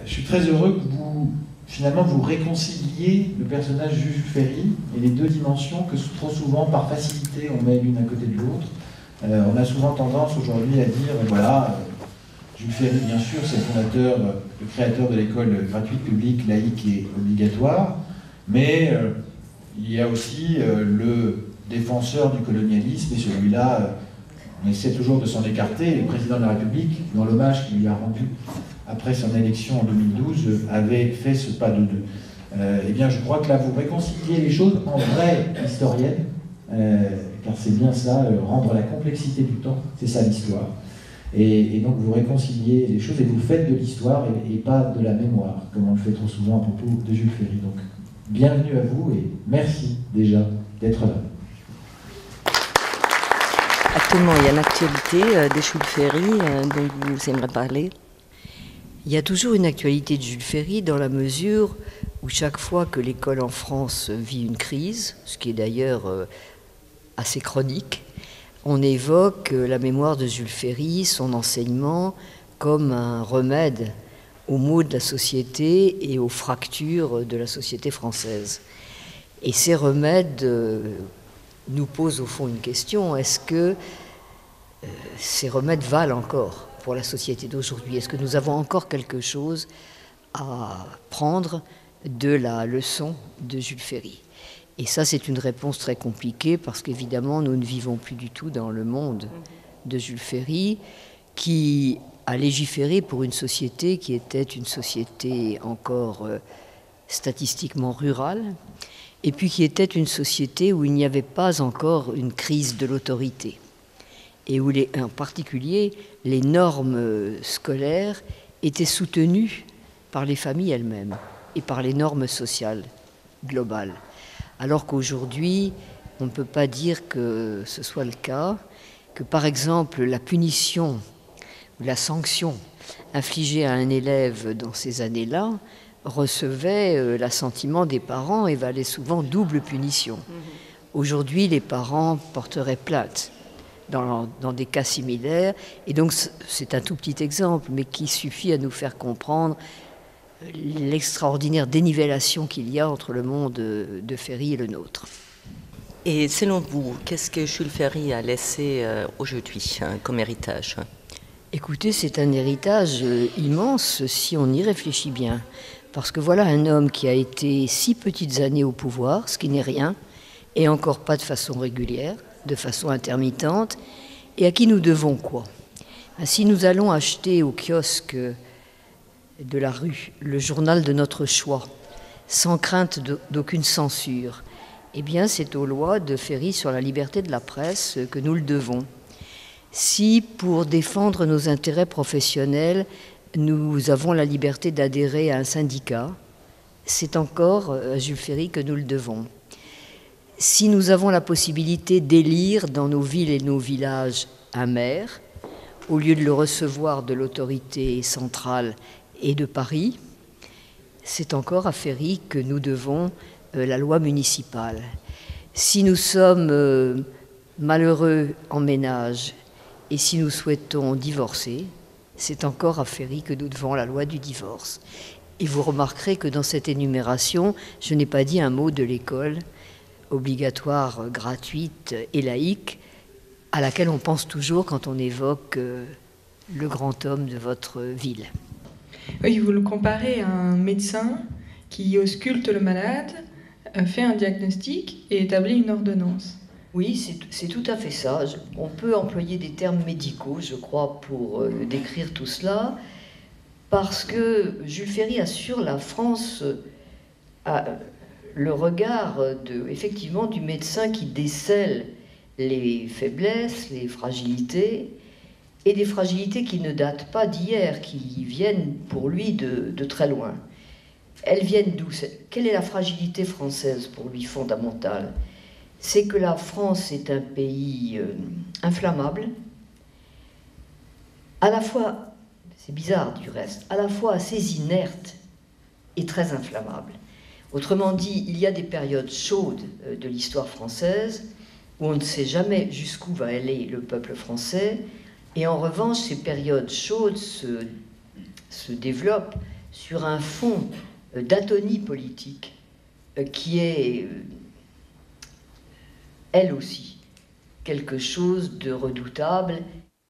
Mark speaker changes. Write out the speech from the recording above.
Speaker 1: Je suis très heureux que finalement, vous réconciliez le personnage Jules Ferry et les deux dimensions que trop souvent, par facilité, on met l'une à côté de l'autre. On a souvent tendance aujourd'hui à dire, voilà, Jules Ferry, bien sûr, c'est le créateur de l'école gratuite, publique, laïque et obligatoire, mais il y a aussi le défenseur du colonialisme, et celui-là, on essaie toujours de s'en écarter. Le président de la République, dans l'hommage qu'il lui a rendu après son élection en 2012, avait fait ce pas de deux. Eh bien, je crois que là, vous réconciliez les choses en vraie historienne, car c'est bien ça, rendre la complexité du temps, c'est ça l'histoire. Et donc, vous réconciliez les choses et vous faites de l'histoire et pas de la mémoire, comme on le fait trop souvent à propos de Jules Ferry. Donc, bienvenue à vous et merci déjà d'être là.
Speaker 2: Actuellement, il y a l'actualité de Jules Ferry dont vous aimeriez parler. Il y a toujours une actualité de Jules Ferry dans la mesure où chaque fois que l'école en France vit une crise, ce qui est d'ailleurs assez chronique, on évoque la mémoire de Jules Ferry, son enseignement, comme un remède aux maux de la société et aux fractures de la société française. Et ces remèdes nous posent au fond une question, est-ce que ces remèdes valent encore pour la société d'aujourd'hui? Est-ce que nous avons encore quelque chose à prendre de la leçon de Jules Ferry? Et ça, c'est une réponse très compliquée parce qu'évidemment, nous ne vivons plus du tout dans le monde de Jules Ferry qui a légiféré pour une société qui était une société encore statistiquement rurale et puis qui était une société où il n'y avait pas encore une crise de l'autorité et où, en particulier, les normes scolaires étaient soutenues par les familles elles-mêmes et par les normes sociales globales. Alors qu'aujourd'hui, on ne peut pas dire que ce soit le cas, que par exemple la punition ou la sanction infligée à un élève dans ces années-là recevait l'assentiment des parents et valait souvent double punition. Aujourd'hui, les parents porteraient plainte dans des cas similaires, et donc c'est un tout petit exemple, mais qui suffit à nous faire comprendre l'extraordinaire dénivellation qu'il y a entre le monde de Ferry et le nôtre.
Speaker 3: Et selon vous, qu'est-ce que Jules Ferry a laissé aujourd'hui comme héritage?
Speaker 2: Écoutez, c'est un héritage immense si on y réfléchit bien. Parce que voilà un homme qui a été 6 petites années au pouvoir, ce qui n'est rien, et encore pas de façon régulière, de façon intermittente, et à qui nous devons quoi? Si nous allons acheter au kiosque de la rue le journal de notre choix, sans crainte d'aucune censure, eh bien c'est aux lois de Ferry sur la liberté de la presse que nous le devons. Si, pour défendre nos intérêts professionnels, nous avons la liberté d'adhérer à un syndicat, c'est encore à Jules Ferry que nous le devons. Si nous avons la possibilité d'élire dans nos villes et nos villages un maire, au lieu de le recevoir de l'autorité centrale et de Paris, c'est encore à Ferry que nous devons la loi municipale. Si nous sommes malheureux en ménage et si nous souhaitons divorcer, c'est encore à Ferry que nous devons la loi du divorce. Et vous remarquerez que dans cette énumération, je n'ai pas dit un mot de l'école obligatoire, gratuite et laïque, à laquelle on pense toujours quand on évoque le grand homme de votre ville.
Speaker 4: Oui, vous le comparez à un médecin qui ausculte le malade, fait un diagnostic et établit une ordonnance.
Speaker 2: Oui, c'est tout à fait ça. On peut employer des termes médicaux, je crois, pour décrire tout cela, parce que Jules Ferry assure la France à le regard effectivement du médecin qui décèle les faiblesses, les fragilités, et des fragilités qui ne datent pas d'hier, qui viennent pour lui de très loin. Elles viennent d'où? Quelle est la fragilité française pour lui fondamentale? C'est que la France est un pays inflammable, à la fois, c'est bizarre du reste, à la fois assez inerte et très inflammable. Autrement dit, il y a des périodes chaudes de l'histoire française où on ne sait jamais jusqu'où va aller le peuple français, et en revanche, ces périodes chaudes se développent sur un fond d'atonie politique qui est, elle aussi, quelque chose de redoutable